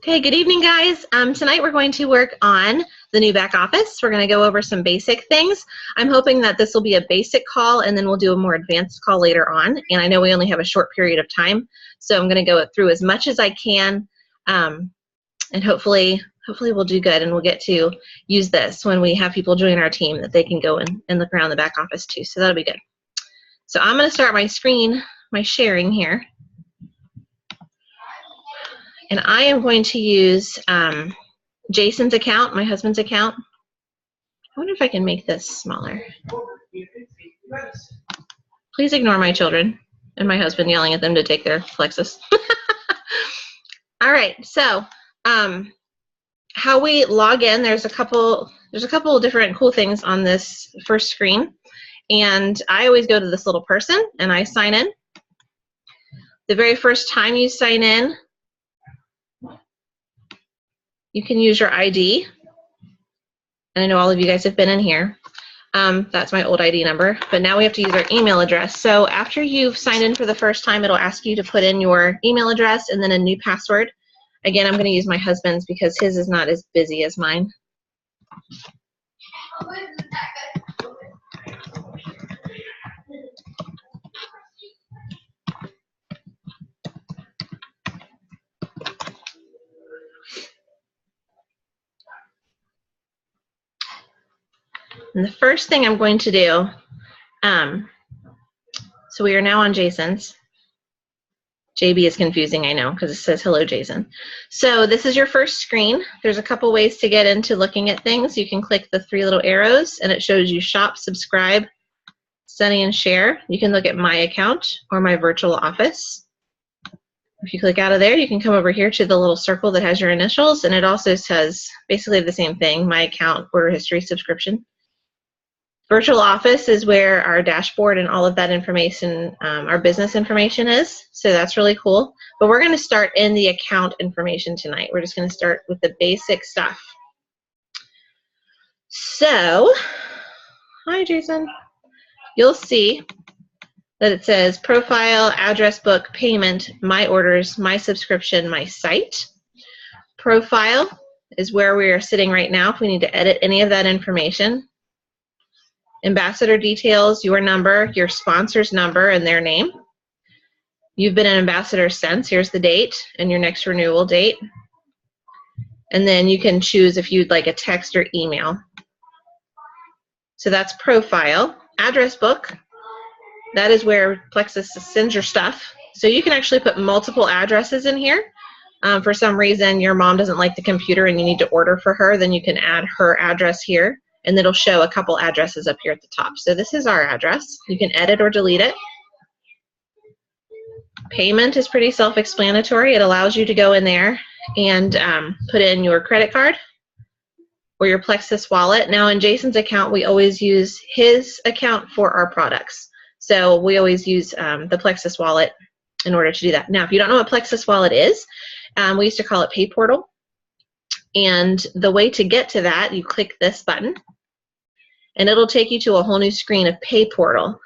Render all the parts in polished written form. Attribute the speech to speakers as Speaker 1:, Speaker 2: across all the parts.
Speaker 1: Okay, good evening, guys. Tonight we're going to work on the new back office. We're going to go over some basic things. I'm hoping that this will be a basic call and then we'll do a more advanced call later on. And I know we only have a short period of time, so I'm going to go through as much as I can, and hopefully we'll do good and we'll get to use this when we have people join our team that they can go in and look around the back office too. So that'll be good. So I'm going to start my screen, my sharing here. And I am going to use Jason's account, my husband's account. I wonder if I can make this smaller. Please ignore my children and my husband yelling at them to take their Plexus. All right, so how we log in, there's a couple of different cool things on this first screen. And I always go to this little person and I sign in. The very first time you sign in, you can use your ID. And I know all of you guys have been in here. That's my old ID number, but now we have to use our email address. So after you've signed in for the first time, it'll ask you to put in your email address and then a new password. Again, I'm going to use my husband's because his is not as busy as mine. And the first thing I'm going to do, so we are now on Jason's. JB is confusing, I know, because it says hello, Jason. So this is your first screen. There's a couple ways to get into looking at things. You can click the three little arrows and it shows you shop, subscribe, study, and share. You can look at my account or my virtual office. If you click out of there, you can come over here to the little circle that has your initials, and it also says basically the same thing, my account, order history, subscription. Virtual office is where our dashboard and all of that information, our business information is. So that's really cool. But we're going to start in the account information tonight. We're just going to start with the basic stuff. So, hi Jason. You'll see that it says profile, address book, payment, my orders, my subscription, my site. Profile is where we are sitting right now if we need to edit any of that information. Ambassador details, your number, your sponsor's number, and their name. You've been an ambassador since, here's the date, and your next renewal date. And then you can choose if you'd like a text or email. So that's profile. Address book, that is where Plexus sends your stuff. So you can actually put multiple addresses in here. For some reason, your mom doesn't like the computer and you need to order for her, then you can add her address here. And it'll show a couple addresses up here at the top. So this is our address. You can edit or delete it. Payment is pretty self-explanatory. It allows you to go in there and put in your credit card or your Plexus wallet. Now in Jason's account, we always use his account for our products. So we always use the Plexus wallet in order to do that. Now, if you don't know what Plexus wallet is, we used to call it Pay Portal. And the way to get to that, you click this button, and it'll take you to a whole new screen of Pay Portal.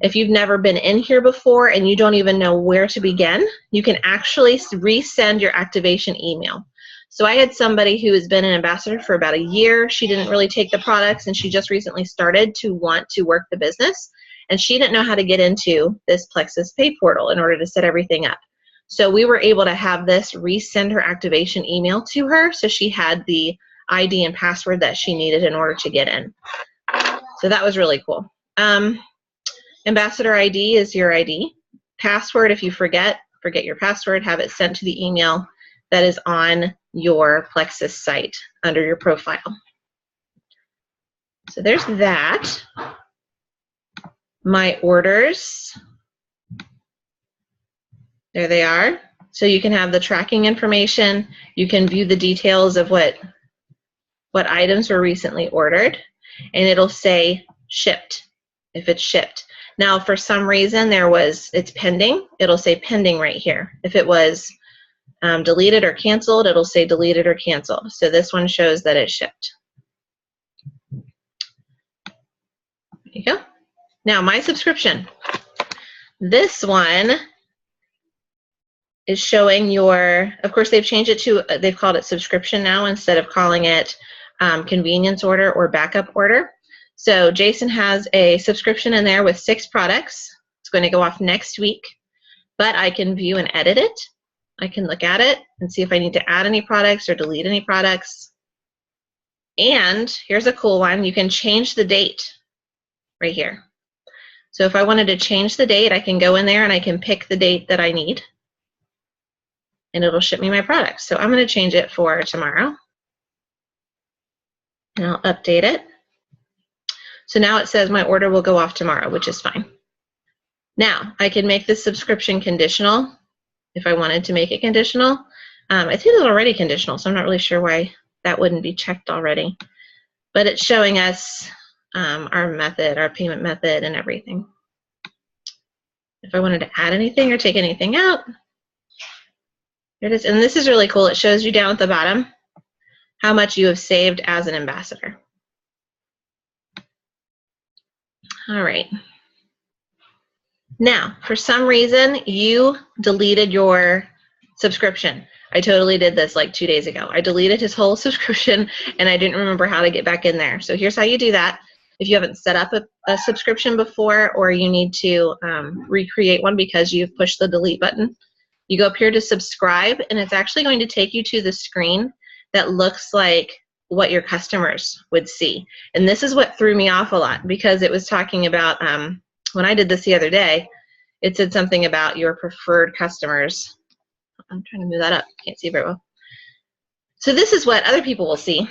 Speaker 1: If you've never been in here before and you don't even know where to begin, you can actually resend your activation email. So I had somebody who has been an ambassador for about a year. She didn't really take the products, and she just recently started to want to work the business, and she didn't know how to get into this Plexus Pay Portal in order to set everything up. So we were able to have this resend her activation email to her, so she had the ID and password that she needed in order to get in. So that was really cool. Ambassador ID is your ID. Password, if you forget your password, have it sent to the email that is on your Plexus site under your profile. So there's that. My orders. There they are. So you can have the tracking information. You can view the details of what items were recently ordered, and it'll say shipped if it's shipped. Now, for some reason, it's pending. It'll say pending right here. If it was deleted or canceled, it'll say deleted or canceled. So this one shows that it's shipped. There you go. Now, my subscription. This one is showing your, of course they've changed it to, they've called it subscription now instead of calling it convenience order or backup order. So Jason has a subscription in there with 6 products. It's going to go off next week, but I can view and edit it. I can look at it and see if I need to add any products or delete any products. And here's a cool one. You can change the date right here. So if I wanted to change the date, I can go in there and I can pick the date that I need. And it'll ship me my products. So I'm going to change it for tomorrow. And I'll update it. So now it says my order will go off tomorrow, which is fine. Now, I can make this subscription conditional if I wanted to make it conditional. I think it's already conditional, so I'm not really sure why that wouldn't be checked already. But it's showing us our method, our payment method, and everything. If I wanted to add anything or take anything out, there it is. And this is really cool. It shows you down at the bottom how much you have saved as an ambassador. All right. Now, for some reason, you deleted your subscription. I totally did this like 2 days ago. I deleted his whole subscription, and I didn't remember how to get back in there. So here's how you do that. If you haven't set up a subscription before, or you need to recreate one because you've pushed the delete button, you go up here to subscribe, and it's actually going to take you to the screen that looks like what your customers would see. And this is what threw me off a lot, because it was talking about, when I did this the other day, it said something about your preferred customers. I'm trying to move that up. Can't see very well. So this is what other people will see,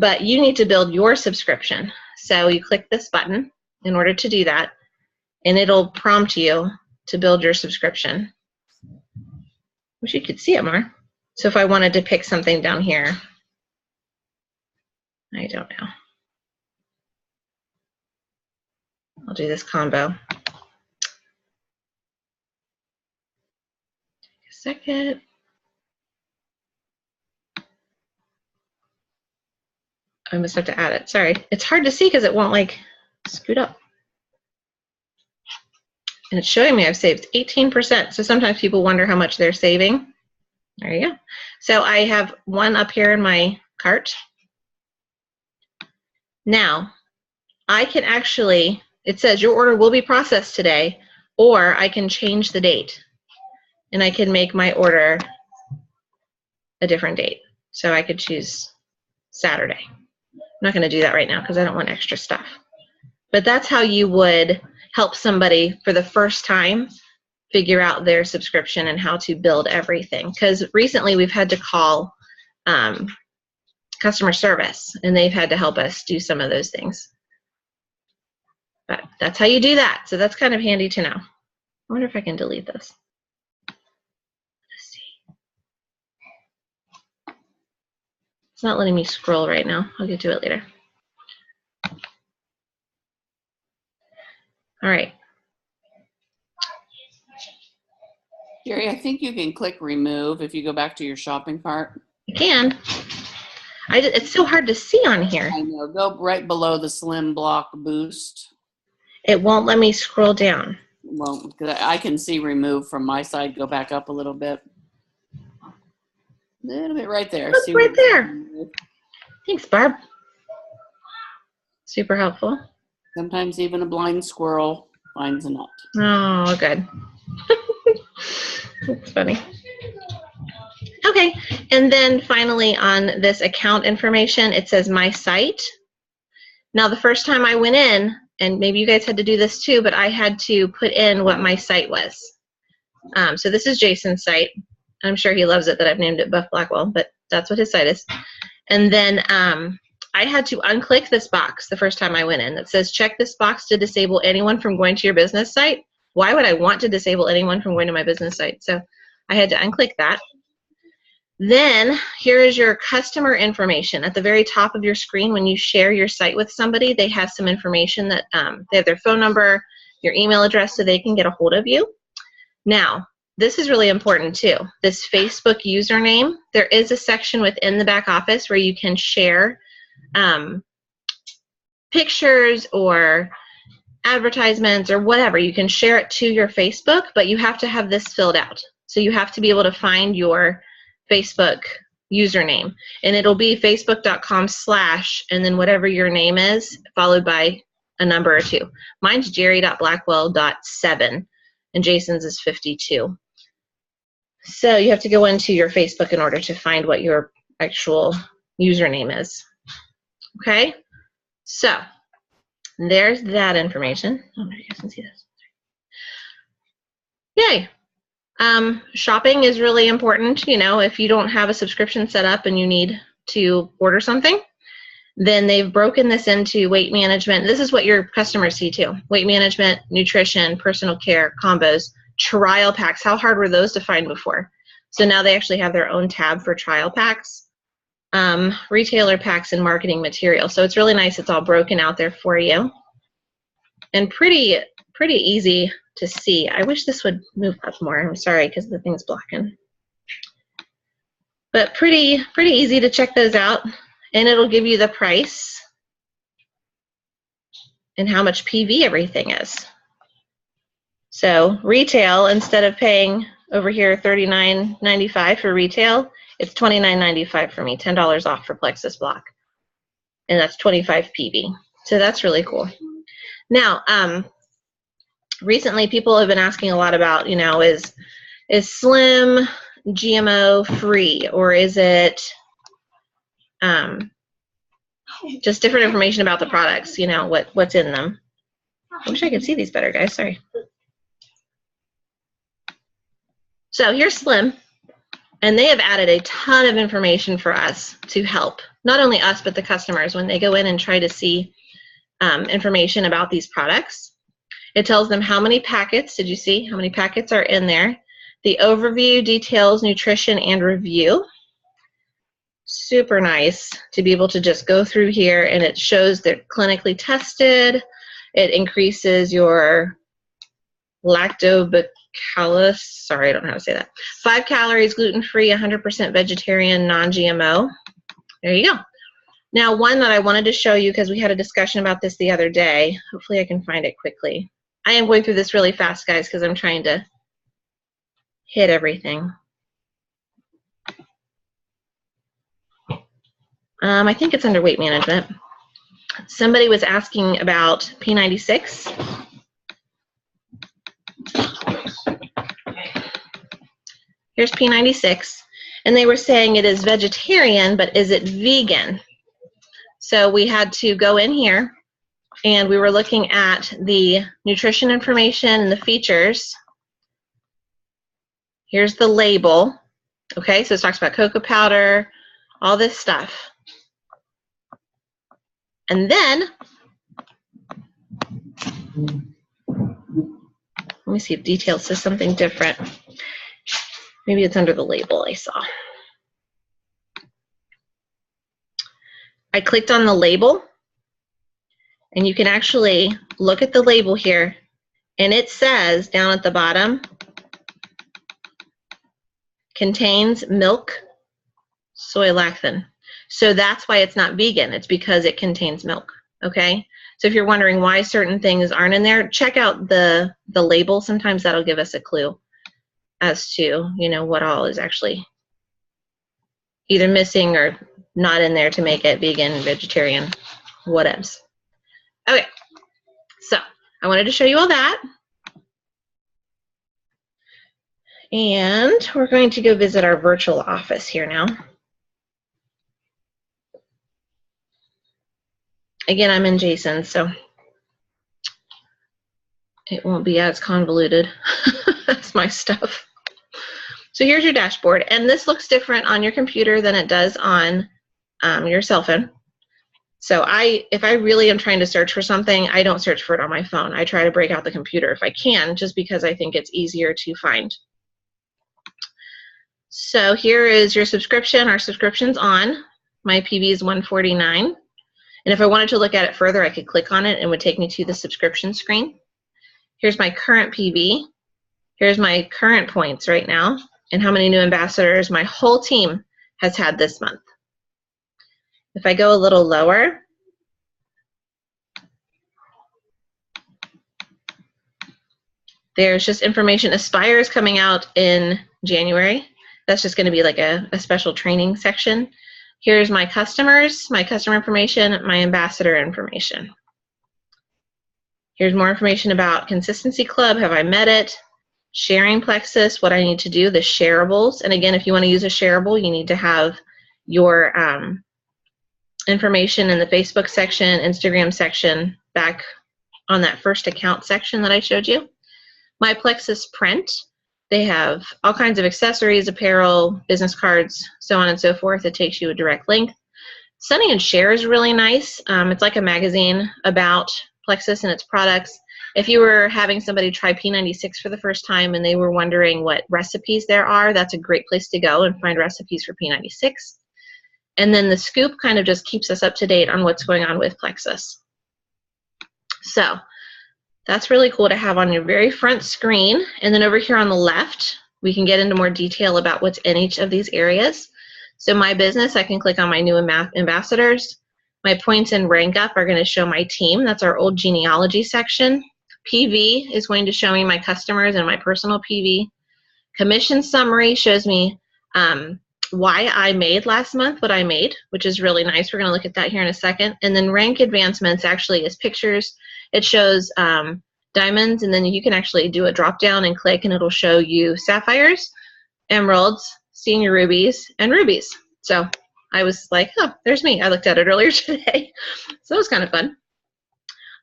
Speaker 1: but you need to build your subscription. So you click this button in order to do that, and it'll prompt you to build your subscription. Wish you could see it more. So if I wanted to pick something down here, I don't know. I'll do this combo. Take a second. I must have to add it. Sorry. It's hard to see because it won't like scoot up. And it's showing me I've saved 18%. So sometimes people wonder how much they're saving. There you go. So I have one up here in my cart. Now, I can actually, it says your order will be processed today, or I can change the date. And I can make my order a different date. So I could choose Saturday. I'm not going to do that right now because I don't want extra stuff. But that's how you would help somebody for the first time figure out their subscription and how to build everything. Because recently we've had to call customer service, and they've had to help us do some of those things. But that's how you do that. So that's kind of handy to know. I wonder if I can delete this. Let's see. It's not letting me scroll right now. I'll get to it later. All right.
Speaker 2: Jerry, I think you can click remove if you go back to your shopping cart.
Speaker 1: I can. It's so hard to see on here.
Speaker 2: I know. Go right below the Slim Block Boost.
Speaker 1: It won't let me scroll down.
Speaker 2: Well, I can see remove from my side. Go back up a little bit. A little bit right there.
Speaker 1: Look,
Speaker 2: see
Speaker 1: right there. Thanks, Barb. Super helpful.
Speaker 2: Sometimes even a blind squirrel finds a nut.
Speaker 1: Oh, good. That's funny. Okay, and then finally on this account information, it says my site. Now the first time I went in, and maybe you guys had to do this too, but I had to put in what my site was. So this is Jason's site. I'm sure he loves it that I've named it Buff Blackwell, but that's what his site is. And then I had to unclick this box the first time I went in that says check this box to disable anyone from going to your business site. Why would I want to disable anyone from going to my business site? So I had to unclick that. Then here is your customer information. At the very top of your screen, when you share your site with somebody, they have some information that they have their phone number, your email address, so they can get a hold of you. Now, this is really important too. This Facebook username, there is a section within the back office where you can share pictures or advertisements or whatever. You can share it to your Facebook, but you have to have this filled out. So you have to be able to find your Facebook username, and it'll be facebook.com/ and then whatever your name is, followed by a number or 2. Mine's jerry.blackwell.7, and Jason's is 52. So you have to go into your Facebook in order to find what your actual username is. Okay, so there's that information. Oh, you guys can see this. Yay. Shopping is really important. You know, if you don't have a subscription set up and you need to order something, then they've broken this into weight management. This is what your customers see too. Weight management, nutrition, personal care, combos, trial packs. How hard were those to find before? So now they actually have their own tab for trial packs, retailer packs, and marketing material. So it's really nice. It's all broken out there for you, and pretty easy to see. I wish this would move up more. I'm sorry because the thing's blocking. But pretty easy to check those out, and it'll give you the price and how much PV everything is. So retail, instead of paying over here $39.95 for retail, it's $29.95 for me, $10 off for Plexus Block, and that's 25 PV. So that's really cool. Now, recently people have been asking a lot about, you know, is Slim GMO free, or is it just different information about the products, you know, what's in them. I wish I could see these better, guys, sorry. So here's Slim, and they have added a ton of information for us to help, not only us, but the customers when they go in and try to see information about these products. It tells them how many packets, did you see how many packets are in there? The overview, details, nutrition, and review. Super nice to be able to just go through here, and it shows they're clinically tested. It increases your lactobacillus, sorry, I don't know how to say that. 5 calories, gluten-free, 100% vegetarian, non-GMO. There you go. Now, one that I wanted to show you, because we had a discussion about this the other day. Hopefully I can find it quickly. I am going through this really fast, guys, because I'm trying to hit everything. I think it's under weight management. Somebody was asking about P96. Here's P96, and they were saying it is vegetarian, but is it vegan? So we had to go in here, and we were looking at the nutrition information and the features. Here's the label. Okay, so it talks about cocoa powder, all this stuff. And then, let me see if details says something different. Maybe it's under the label I saw. I clicked on the label, and you can actually look at the label here, and it says down at the bottom, contains milk, soy lecithin. So that's why it's not vegan. It's because it contains milk, okay? So if you're wondering why certain things aren't in there, check out the label. Sometimes that'll give us a clue as to, you know, what all is actually either missing or not in there to make it vegan, vegetarian, whatevs. Okay, so I wanted to show you all that. And we're going to go visit our virtual office here now. Again, I'm in Jason, so it won't be as convoluted as my stuff. So here's your dashboard, and this looks different on your computer than it does on your cell phone. So if I really am trying to search for something, I don't search for it on my phone. I try to break out the computer if I can, just because I think it's easier to find. So here is your subscription. Our subscription's on. My PV is $149. And if I wanted to look at it further, I could click on it and it would take me to the subscription screen. Here's my current PV. Here's my current points right now and how many new ambassadors my whole team has had this month. If I go a little lower, there's just information. Aspire is coming out in January. That's just going to be like a special training section. Here's my customers, my customer information, my ambassador information. Here's more information about Consistency Club. Have I met it? Sharing Plexus, what I need to do, the shareables. And again, if you want to use a shareable, you need to have your information in the Facebook section, Instagram section, back on that first account section that I showed you. My Plexus print, they have all kinds of accessories, apparel, business cards, so on and so forth. It takes you a direct link. Sunny and Share is really nice. It's like a magazine about Plexus and its products. If you were having somebody try P96 for the first time and they were wondering what recipes there are, that's a great place to go and find recipes for P96. And then the Scoop kind of just keeps us up to date on what's going on with Plexus. So that's really cool to have on your very front screen. And then over here on the left, we can get into more detail about what's in each of these areas. So my business, I can click on my new ambassadors. My points and rank up are going to show my team. That's our old genealogy section. PV is going to show me my customers and my personal PV. Commission summary shows me why I made last month what I made, which is really nice. We're going to look at that here in a second. And then rank advancements actually is pictures. It shows diamonds, and then you can actually do a drop down and click, and it'll show you sapphires, emeralds, senior rubies, and rubies. So I was like, oh, there's me. I looked at it earlier today. So it was kind of fun.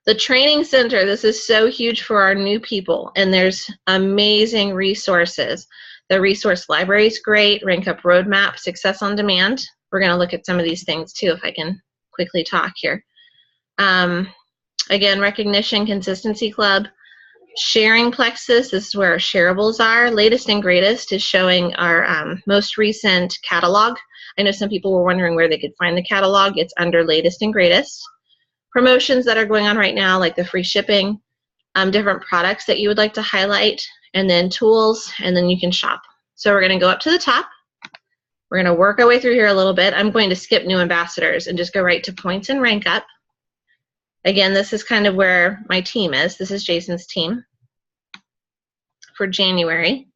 Speaker 1: The training center, this is so huge for our new people, and there's amazing resources. The resource library is great, Rank Up Roadmap, Success on Demand. We're going to look at some of these things too if I can quickly talk here. Again, Recognition, Consistency Club. Sharing Plexus, this is where our shareables are. Latest and Greatest is showing our most recent catalog. I know some people were wondering where they could find the catalog. It's under Latest and Greatest. Promotions that are going on right now, like the free shipping, different products that you would like to highlight, and then tools, and then you can shop. So we're going to go up to the top. We're going to work our way through here a little bit. I'm going to skip new ambassadors and just go right to points and rank up. Again, this is kind of where my team is. This is Jason's team for January.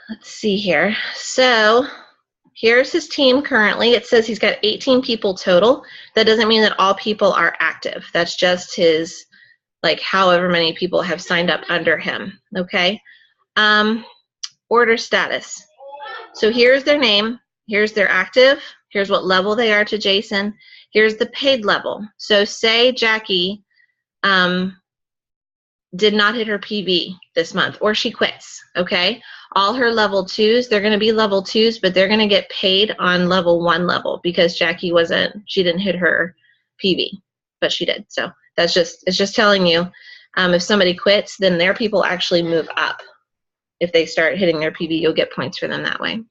Speaker 1: Let's see here. So here's his team currently. It says he's got 18 people total. That doesn't mean that all people are active. That's just his, like, however many people have signed up under him, okay? Order status. So here's their name. Here's their active. Here's what level they are to Jason. Here's the paid level. So say Jackie did not hit her PV this month, or she quits, okay? All her level 2s, they're going to be level 2s, but they're going to get paid on level 1 level because Jackie she didn't hit her PV, but she did. So it's just telling you if somebody quits, then their people actually move up. If they start hitting their PV, you'll get points for them that way.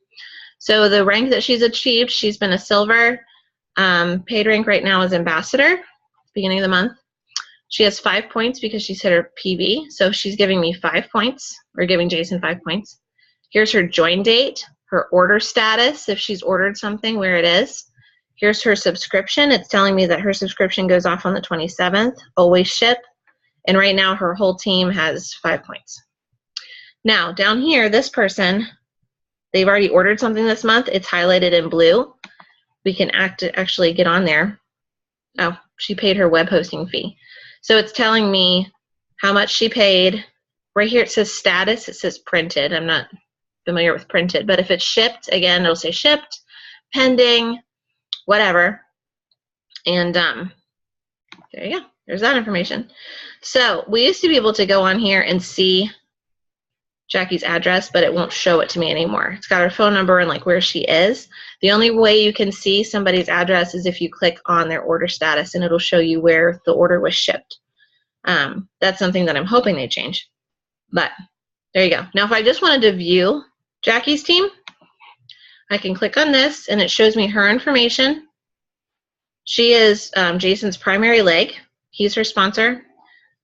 Speaker 1: So the rank that she's achieved, she's been a silver. Paid rank right now is ambassador, beginning of the month. She has 5 points because she's hit her PV, so she's giving me 5 points, or giving Jason 5 points. Here's her join date, her order status, if she's ordered something, where it is. Here's her subscription. It's telling me that her subscription goes off on the 27th, always ship, and right now her whole team has 5 points. Now, down here, this person, they've already ordered something this month. It's highlighted in blue. We can actually get on there. Oh, she paid her web hosting fee. So it's telling me how much she paid. Right here it says status. It says printed. I'm not familiar with printed, but if it's shipped, again, it'll say shipped, pending, whatever. And there you go. There's that information. So we used to be able to go on here and see Jackie's address, but it won't show it to me anymore. It's got her phone number and like where she is. The only way you can see somebody's address is if you click on their order status, and it'll show you where the order was shipped. That's something that I'm hoping they change. But there you go. Now if I just wanted to view Jackie's team, I can click on this and it shows me her information. She is Jason's primary leg. He's her sponsor.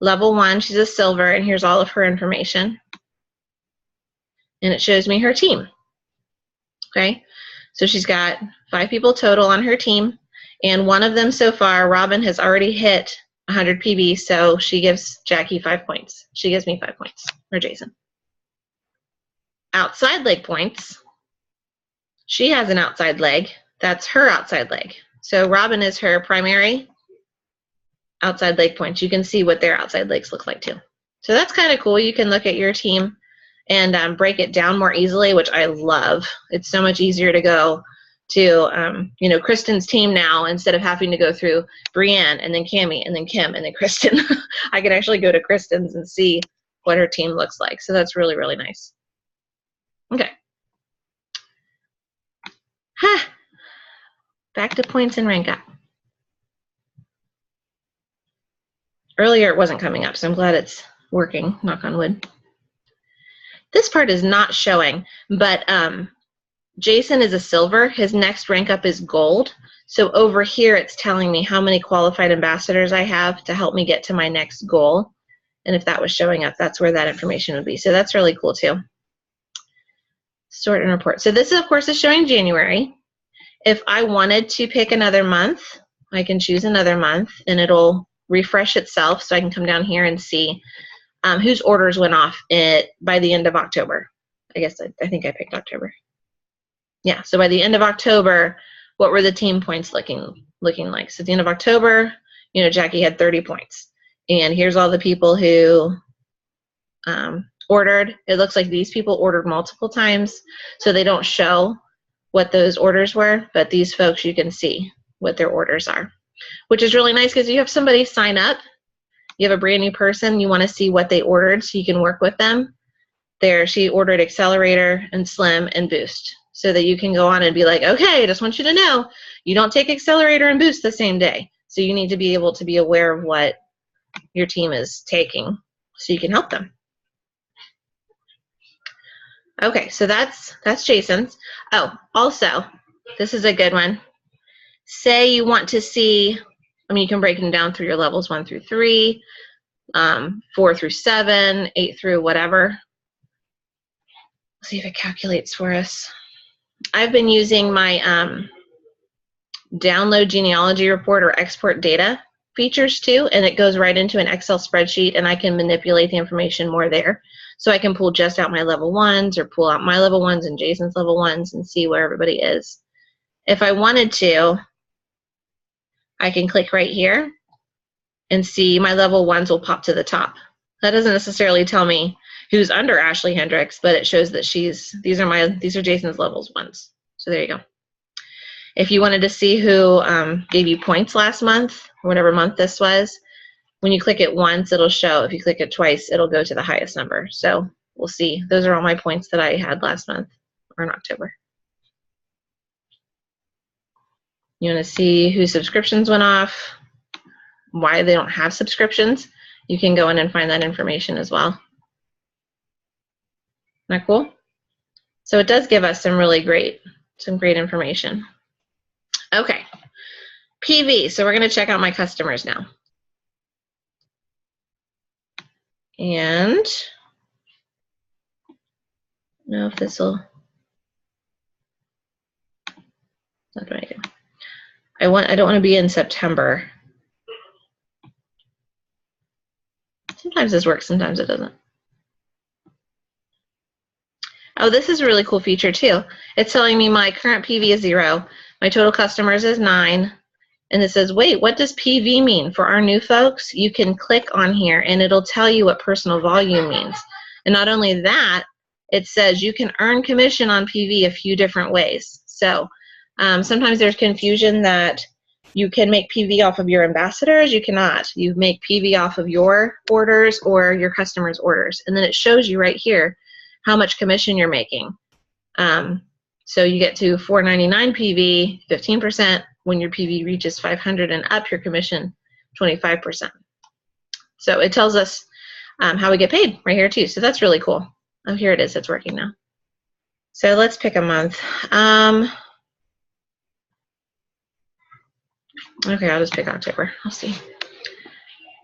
Speaker 1: Level 1, she's a silver, and here's all of her information. And it shows me her team. Okay, so she's got 5 people total on her team, and one of them so far, Robin, has already hit 100 PV, so she gives Jackie 5 points. She gives me 5 points, or Jason. outside leg points, she has an outside leg. That's her outside leg. So Robin is her primary outside leg points. You can see what their outside legs look like too. So that's kind of cool. You can look at your team and break it down more easily, which I love. It's so much easier to go to, you know, Kristen's team now instead of having to go through Brienne and then Cammie and then Kim and then Kristen. I can actually go to Kristen's and see what her team looks like. So that's really, really nice. Okay. Back to points and rank up. Earlier it wasn't coming up, so I'm glad it's working, knock on wood. This part is not showing, but Jason is a silver. His next rank up is gold. So over here it's telling me how many qualified ambassadors I have to help me get to my next goal. And if that was showing up, that's where that information would be. So that's really cool too. Sort and report. So this, of course, is showing January. If I wanted to pick another month, I can choose another month and it'll refresh itself so I can come down here and see whose orders went off by the end of October. I guess I think I picked October. Yeah, so by the end of October, what were the team points looking like? So at the end of October, you know, Jackie had 30 points. And here's all the people who ordered. It looks like these people ordered multiple times, so they don't show what those orders were, but these folks, you can see what their orders are, which is really nice because you have somebody sign up, you have a brand new person, you want to see what they ordered so you can work with them. There, she ordered Accelerator and Slim and Boost, so that you can go on and be like, okay, I just want you to know, you don't take Accelerator and Boost the same day. So you need to be able to be aware of what your team is taking so you can help them. Okay, so that's Jason's. Oh, also, this is a good one. Say you want to see, I mean, you can break them down through your levels 1 through 3, 4 through 7, 8 through whatever. Let's see if it calculates for us. I've been using my download genealogy report or export data features too, and it goes right into an Excel spreadsheet, and I can manipulate the information more there. So I can pull just out my level 1s or pull out my level 1s and Jason's level 1s and see where everybody is. If I wanted to, I can click right here and see my level 1s will pop to the top. That doesn't necessarily tell me who's under Ashley Hendricks, but it shows that these are Jason's levels 1s. So there you go. If you wanted to see who gave you points last month, or whatever month this was, when you click it once, it'll show. If you click it twice, it'll go to the highest number. So we'll see. Those are all my points that I had last month or in October. You want to see whose subscriptions went off, why they don't have subscriptions, you can go in and find that information as well. Isn't that cool? So it does give us some great information. Okay, PV. So we're going to check out my customers now. And I don't know if this will, what do I do? I don't want to be in September. Sometimes this works, sometimes it doesn't. Oh, this is a really cool feature too. It's telling me my current PV is 0, my total customers is 9, and it says, wait, what does PV mean? For our new folks, you can click on here and it'll tell you what personal volume means. And not only that, it says you can earn commission on PV a few different ways. So sometimes there's confusion that you can make PV off of your ambassadors. You cannot. You make PV off of your orders or your customers' orders. And then it shows you right here how much commission you're making. So you get to $4.99 PV, 15%. When your PV reaches 500 and up, your commission 25%. So it tells us how we get paid right here too. So that's really cool. Oh, here it is. It's working now. So let's pick a month. Okay, I'll just pick October. I'll see.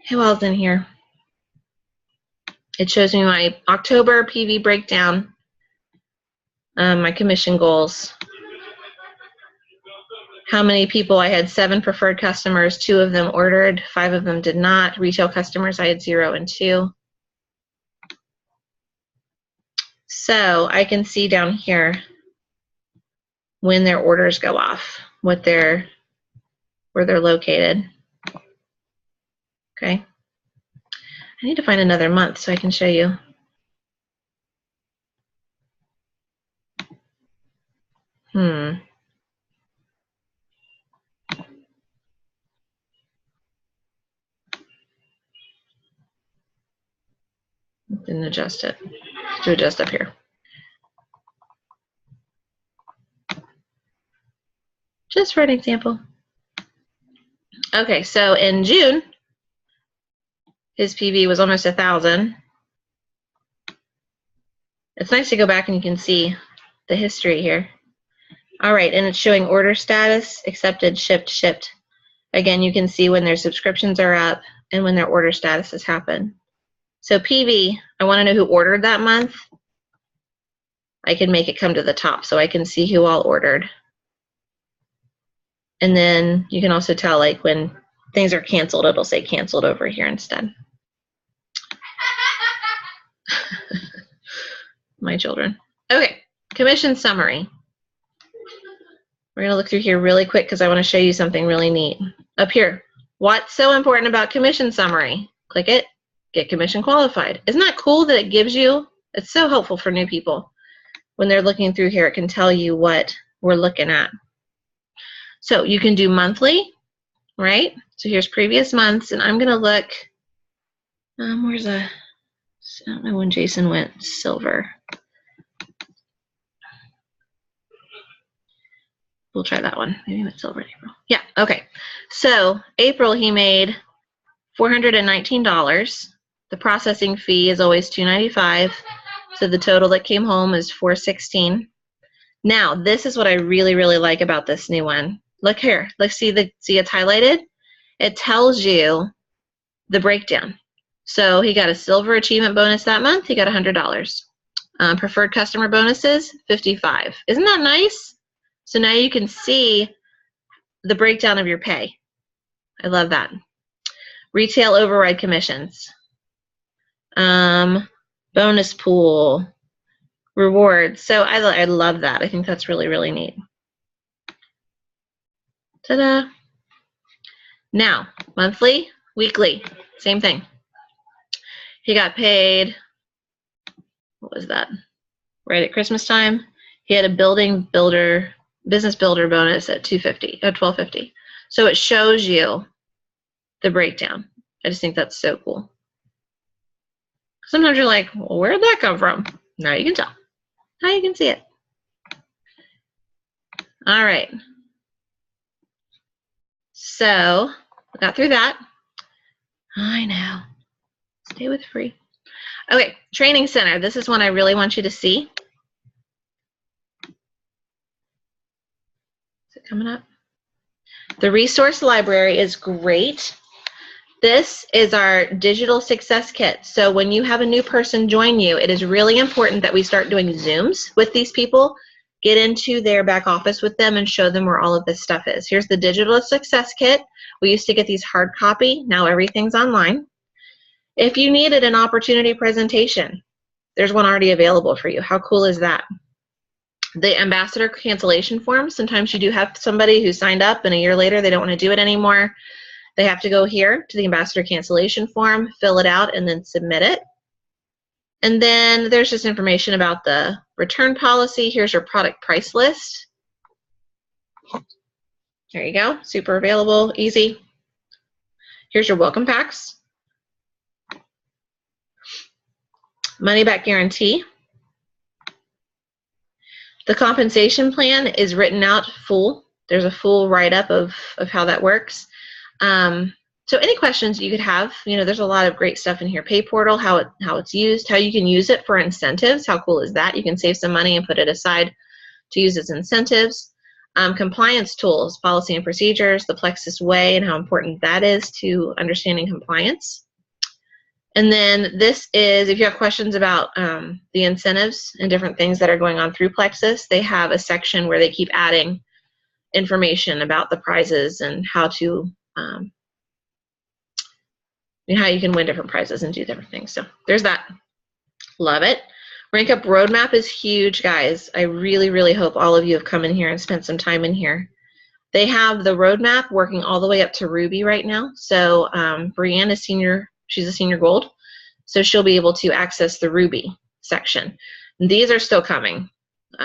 Speaker 1: Who else in here? It shows me my October PV breakdown, my commission goals, how many people. I had 7 preferred customers, 2 of them ordered, 5 of them did not. Retail customers, I had 0 and 2. So I can see down here when their orders go off, where they're located. Okay. I need to find another month so I can show you. Didn't adjust it. To adjust up here. Just for an example. Okay, so in June, his PV was almost 1,000. It's nice to go back and you can see the history here. All right, and it's showing order status, accepted, shipped, shipped. Again, you can see when their subscriptions are up and when their order status has happened. So PV, I want to know who ordered that month. I can make it come to the top so I can see who all ordered. And then you can also tell, like, when things are canceled, it'll say canceled over here instead. My children. Okay, commission summary. We're going to look through here really quick because I want to show you something really neat. Up here, what's so important about commission summary? Click it, get commission qualified. Isn't that cool that it gives you? It's so helpful for new people. When they're looking through here, it can tell you what we're looking at. So you can do monthly, right? So here's previous months, and I'm going to look, I don't know when Jason went silver. We'll try that one. Maybe he went silver in April. Yeah, okay. So April, he made $419. The processing fee is always $295. So the total that came home is $416. Now, this is what I really, really like about this new one. Look here. Let's see it's highlighted. It tells you the breakdown. So he got a silver achievement bonus that month. He got $100. Preferred customer bonuses, $55. Isn't that nice? So now you can see the breakdown of your pay. I love that. Retail override commissions. Bonus pool. Rewards. So I love that. I think that's really, really neat. Ta-da. Now, monthly, weekly, same thing. He got paid, what was that? Right at Christmas time. He had a business builder bonus at $12.50. So it shows you the breakdown. I just think that's so cool. Sometimes you're like, well, where'd that come from? Now you can tell. Now you can see it. All right. So we got through that. I know. Stay with free. Okay, training center. This is one I really want you to see. Is it coming up? The resource library is great. This is our digital success kit. So when you have a new person join you, it is really important that we start doing Zooms with these people, get into their back office with them and show them where all of this stuff is. Here's the digital success kit. We used to get these hard copy. Now everything's online. If you needed an opportunity presentation, there's one already available for you. How cool is that? The ambassador cancellation form. Sometimes you do have somebody who signed up and a year later they don't want to do it anymore. They have to go here to the ambassador cancellation form, fill it out, and then submit it. And then there's just information about the return policy. Here's your product price list. There you go. Super available, easy. Here's your welcome packs. Money back guarantee. The compensation plan is written out full. There's a full write-up of how that works. So any questions you could have, there's a lot of great stuff in here. Pay portal, how it's used, how you can use it for incentives. How cool is that? You can save some money and put it aside to use as incentives. Compliance tools, policy and procedures, the Plexus way and how important that is to understanding compliance. And then this is, if you have questions about the incentives and different things that are going on through Plexus, they have a section where they keep adding information about the prizes and how to how you can win different prizes and do different things. So there's that. Love it. Rank Up Roadmap is huge, guys. I really, really hope all of you have come in here and spent some time in here. They have the roadmap working all the way up to Ruby right now. So Brianne is senior, she's a senior gold. So she'll be able to access the Ruby section. And these are still coming.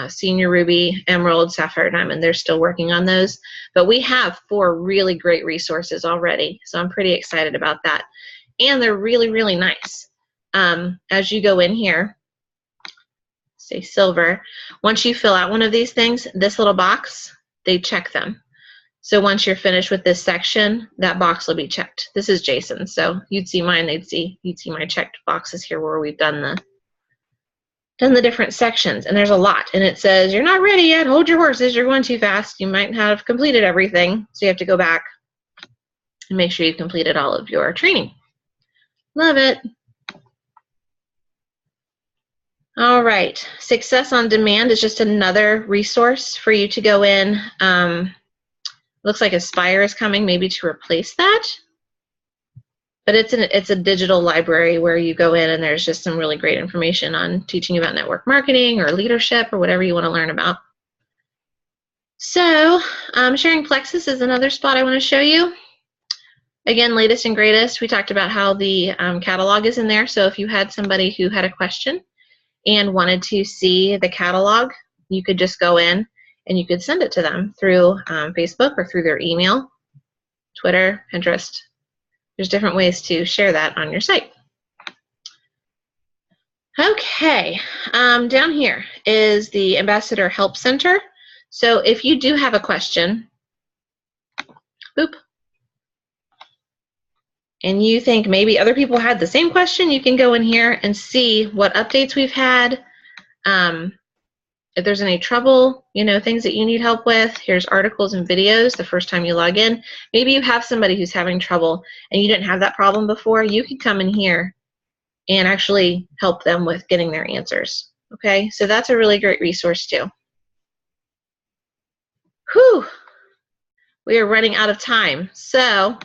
Speaker 1: Senior Ruby, Emerald, Sapphire, Diamond, they're still working on those. But we have 4 really great resources already. So I'm pretty excited about that. And they're really, really nice. As you go in here, say silver, once you fill out one of these things, this little box, they check them. So once you're finished with this section, that box will be checked. This is Jason, so you'd see mine, you'd see my checked boxes here where we've done the different sections, and there's a lot. And it says, you're not ready yet, hold your horses, you're going too fast. You might have completed everything, so you have to go back and make sure you've completed all of your training. Love it. All right, Success on Demand is just another resource for you to go in. Looks like Aspire is coming maybe to replace that. But it's a digital library where you go in and there's just some really great information on teaching about network marketing or leadership or whatever you want to learn about. So Sharing Plexus is another spot I want to show you. Again, latest and greatest. We talked about how the catalog is in there. So if you had somebody who had a question and wanted to see the catalog, you could just go in and you could send it to them through Facebook or through their email, Twitter, Pinterest. There's different ways to share that on your site. Okay, down here is the Ambassador Help Center. So if you do have a question, boop, and you think maybe other people had the same question, you can go in here and see what updates we've had. If there's any trouble, things that you need help with, here's articles and videos the first time you log in. Maybe you have somebody who's having trouble and you didn't have that problem before. You can come in here and actually help them with getting their answers. Okay, so that's a really great resource too. Whew, we are running out of time. So,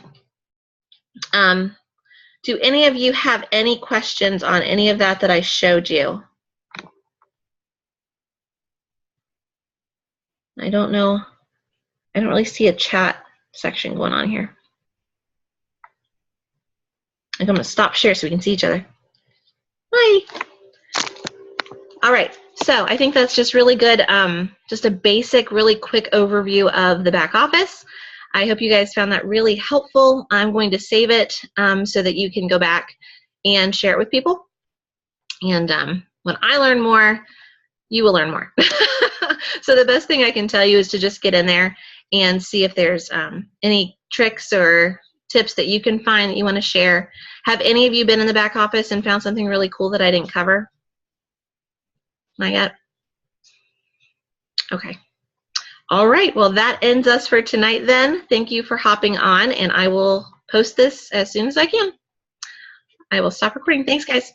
Speaker 1: do any of you have any questions on any of that I showed you? I don't know. I don't really see a chat section going on here. I'm going to stop share so we can see each other. Hi. All right. So I think that's just really good. Just a basic, really quick overview of the back office. I hope you guys found that really helpful. I'm going to save it so that you can go back and share it with people. And when I learn more, you will learn more. So the best thing I can tell you is to just get in there and see if there's any tricks or tips that you can find that you want to share. Have any of you been in the back office and found something really cool that I didn't cover? Not yet? Okay. All right. Well, that ends us for tonight then. Thank you for hopping on, and I will post this as soon as I can. I will stop recording. Thanks, guys.